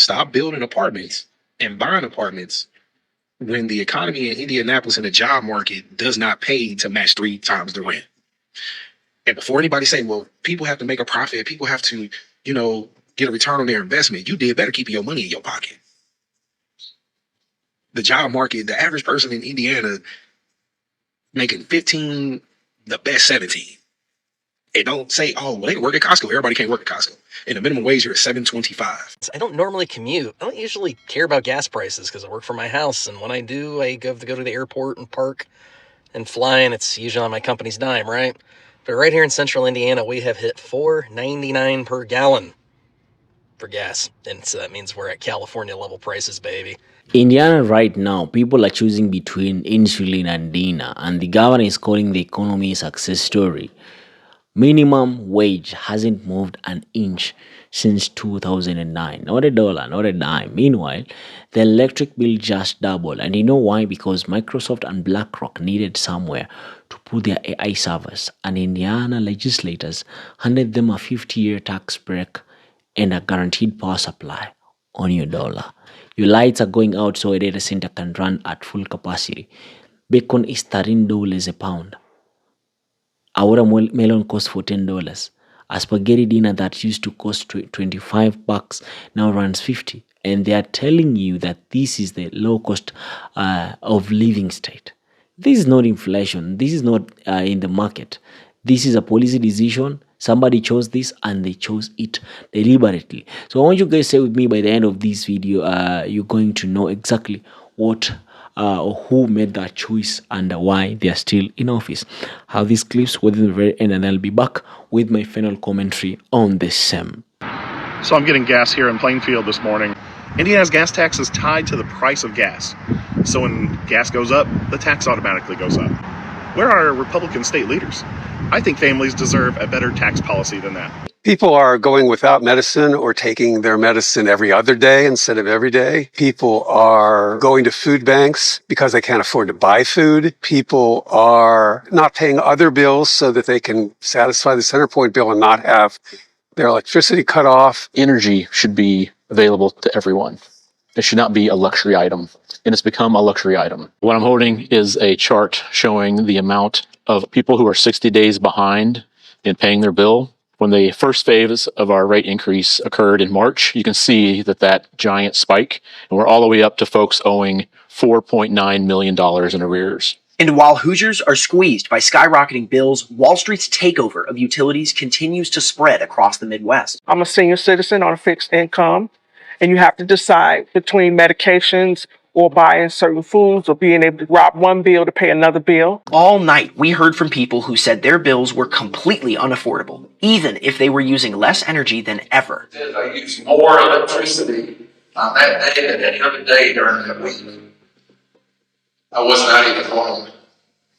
Stop building apartments and buying apartments when the economy in Indianapolis and the job market does not pay to match 3 times the rent. And before anybody say, well, people have to make a profit, people have to, get a return on their investment, you did better keeping your money in your pocket. The job market, the average person in Indiana making 15, the best 17. It don't say, oh, well, they can work at Costco. Everybody can't work at Costco. And the minimum wage here is $7.25. I don't normally commute. I don't usually care about gas prices because I work from my house. And when I do, I have to go to the airport and park and fly, and it's usually on my company's dime, right? But right here in central Indiana, we have hit $4.99 per gallon for gas. And so that means we're at California level prices, baby. Indiana right now, people are choosing between insulin and dinner, and the governor is calling the economy a success story. Minimum wage hasn't moved an inch since 2009. Not a dollar, not a dime. Meanwhile, the electric bill just doubled. And you know why? Because Microsoft and BlackRock needed somewhere to put their AI servers. And Indiana legislators handed them a 50-year tax break and a guaranteed power supply on your dollar. Your lights are going out so a data center can run at full capacity. Bacon is $13 a pound. A watermelon costs $14. A spaghetti dinner that used to cost $25 now runs $50. And they are telling you that this is the low cost of living state. This is not inflation. This is not in the market. This is a policy decision. Somebody chose this and they chose it deliberately. So I want you guys to stay with me. By the end of this video, you're going to know exactly what or who made that choice and why they are still in office. Have these clips within the very end, and I'll be back with my final commentary on the same. So I'm getting gas here in Plainfield this morning. Indiana's gas tax is tied to the price of gas. So when gas goes up, the tax automatically goes up. Where are our Republican state leaders? I think families deserve a better tax policy than that. People are going without medicine or taking their medicine every other day instead of every day. People are going to food banks because they can't afford to buy food. People are not paying other bills so that they can satisfy the Centerpoint bill and not have their electricity cut off. Energy should be available to everyone. It should not be a luxury item, and it's become a luxury item. What I'm holding is a chart showing the amount of people who are 60 days behind in paying their bill. When the first phase of our rate increase occurred in March, you can see that giant spike, and we're all the way up to folks owing $4.9 million in arrears. And while Hoosiers are squeezed by skyrocketing bills, Wall Street's takeover of utilities continues to spread across the Midwest. I'm a senior citizen on a fixed income, and you have to decide between medications or buying certain foods or being able to rob one bill to pay another bill. All night, we heard from people who said their bills were completely unaffordable, even if they were using less energy than ever. I use more electricity on that day than any other day during the week. I was not even home.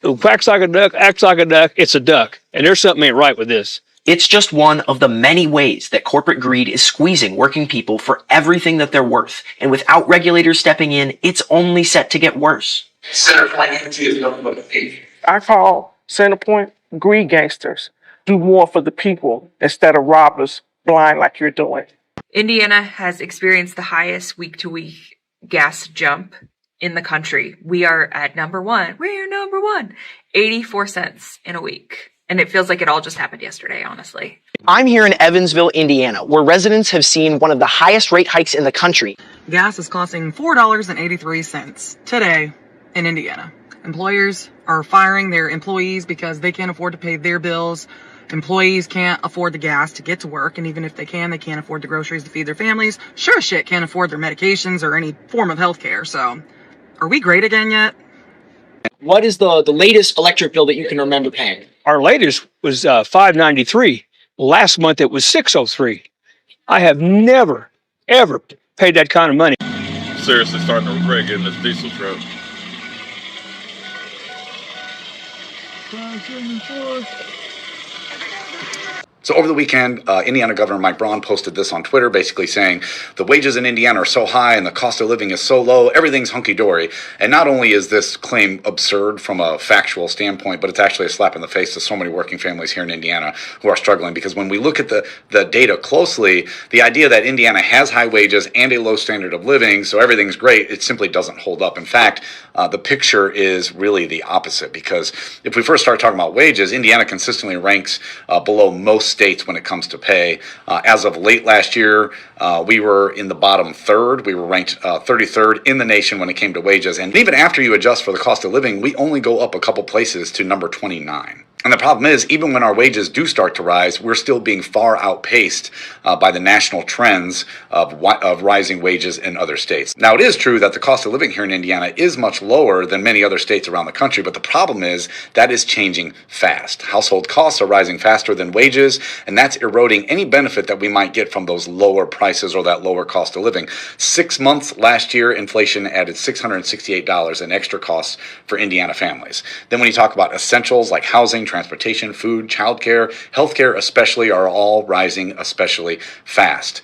Who quacks like a duck, acts like a duck, it's a duck. And there's something ain't right with this. It's just one of the many ways that corporate greed is squeezing working people for everything that they're worth. And without regulators stepping in, it's only set to get worse. Centerpoint Energy is nothing but a thief. I call Centerpoint greed gangsters. Do more for the people instead of robbers blind like you're doing. Indiana has experienced the highest week-to-week gas jump in the country. We are at number one. We're number one. 84 cents in a week. And it feels like it all just happened yesterday, honestly. I'm here in Evansville, Indiana, where residents have seen one of the highest rate hikes in the country. Gas is costing $4.83 today in Indiana. Employers are firing their employees because they can't afford to pay their bills. Employees can't afford the gas to get to work, and even if they can't afford the groceries to feed their families. Sure as shit can't afford their medications or any form of health care. So, are we great again yet? What is the latest electric bill that you can remember paying? Our latest was $5.93. Last month it was $6.03. I have never, ever paid that kind of money. Seriously starting to regret getting this diesel truck. So over the weekend, Indiana Governor Mike Braun posted this on Twitter, basically saying the wages in Indiana are so high and the cost of living is so low, everything's hunky-dory. And not only is this claim absurd from a factual standpoint, but it's actually a slap in the face to so many working families here in Indiana who are struggling. Because when we look at the data closely, the idea that Indiana has high wages and a low standard of living, so everything's great, it simply doesn't hold up. In fact, the picture is really the opposite, because if we first start talking about wages, Indiana consistently ranks below most states when it comes to pay. As of late last year, we were in the bottom third. We were ranked 33rd in the nation when it came to wages. And even after you adjust for the cost of living, we only go up a couple places to number 29. And the problem is, even when our wages do start to rise, we're still being far outpaced by the national trends of rising wages in other states. Now, it is true that the cost of living here in Indiana is much lower than many other states around the country, but the problem is that is changing fast. Household costs are rising faster than wages, and that's eroding any benefit that we might get from those lower prices or that lower cost of living. 6 months last year, inflation added $668 in extra costs for Indiana families. Then when you talk about essentials like housing, transportation, food, childcare, healthcare especially, are all rising especially fast.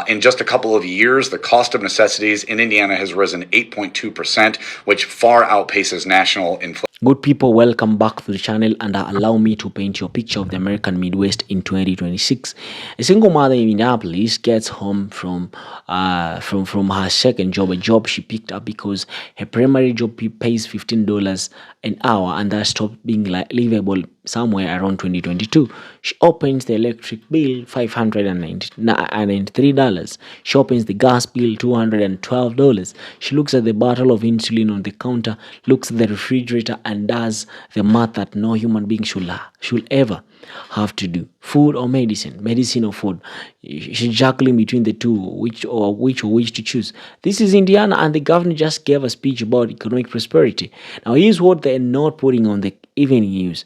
In just a couple of years, the cost of necessities in Indiana has risen 8.2%, which far outpaces national inflation. Good people, welcome back to the channel, and allow me to paint you a picture of the American Midwest in 2026. A single mother in Minneapolis gets home from her second job, a job she picked up because her primary job pays $15 an hour, and that stopped being livable somewhere around 2022. She opens the electric bill, $593. She opens the gas bill, $212. She looks at the bottle of insulin on the counter, looks at the refrigerator, and does the math that no human being should ever have to do. Food or medicine, medicine or food. She's juggling between the two, which to choose. This is Indiana, and the governor just gave a speech about economic prosperity. Now, here's what they're not putting on the evening news.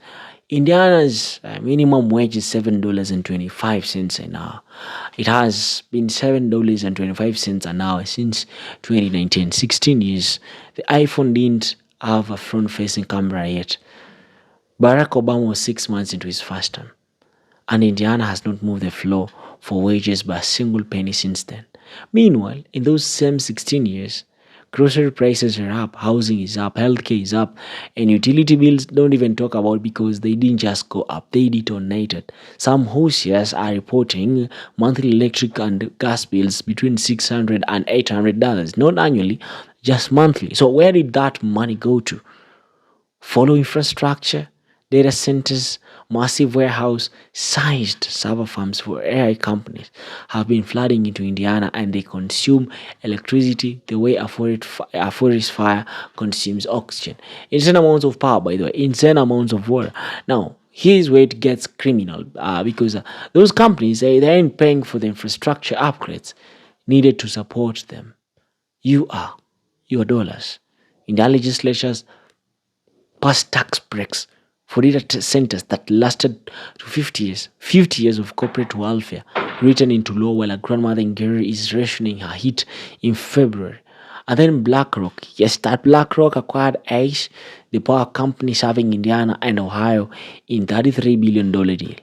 Indiana's minimum wage is $7.25 an hour. It has been $7.25 an hour since 2019, 16 years. The iPhone didn't have a front-facing camera yet. Barack Obama was 6 months into his first term, and Indiana has not moved the floor for wages by a single penny since then. Meanwhile, in those same 16 years, grocery prices are up, housing is up, healthcare is up, and utility bills don't even talk about, because they didn't just go up, they detonated. Some Hoosiers are reporting monthly electric and gas bills between $600 and $800, not annually, just monthly. So where did that money go to? Follow infrastructure, data centers, massive warehouse-sized server farms for AI companies have been flooding into Indiana, and they consume electricity the way a forest fire consumes oxygen. Insane amounts of power, by the way, insane amounts of water. Now, here's where it gets criminal, because those companies, they ain't paying for the infrastructure upgrades needed to support them. Your dollars. In the legislatures, past tax breaks for data centers that lasted to 50 years. 50 years of corporate welfare written into law, while a grandmother in Gary is rationing her heat in February. And then BlackRock. Yes, that BlackRock acquired ACE, the power company serving Indiana and Ohio, in $33 billion deal.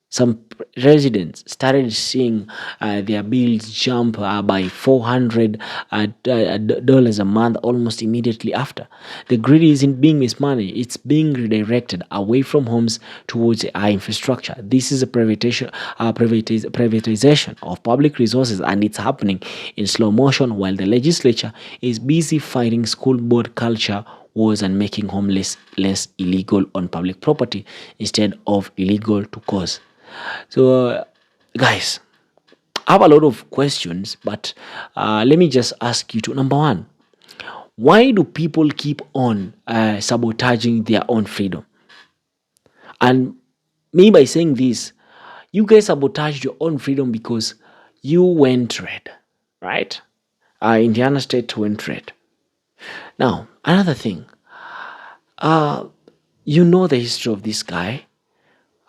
Some residents started seeing their bills jump by $400 a month almost immediately after. The grid isn't being mismanaged, it's being redirected away from homes towards our infrastructure. This is a privatization of public resources, and it's happening in slow motion while the legislature is busy fighting school board culture wars and making homeless less illegal on public property instead of illegal to cause. So, guys, I have a lot of questions, but let me just ask you to, number one, why do people keep on sabotaging their own freedom? And me, by saying this, you guys sabotaged your own freedom because you went red, right? Indiana State went red. Now, another thing, you know the history of this guy,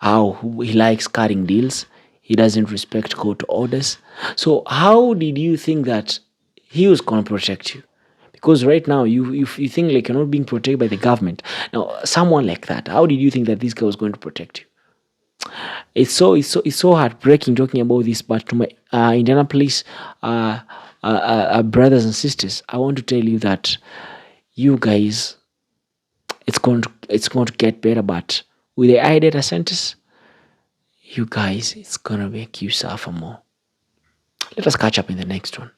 how he likes cutting deals. He doesn't respect court orders. So how did you think that he was going to protect you? Because right now you think like you're not being protected by the government. Now, someone like that, how did you think that this guy was going to protect you? It's so heartbreaking talking about this. But to my Indianapolis brothers and sisters, I want to tell you that you guys, it's going to get better. But with the AI data centers, you guys, it's gonna make you suffer more. Let us catch up in the next one.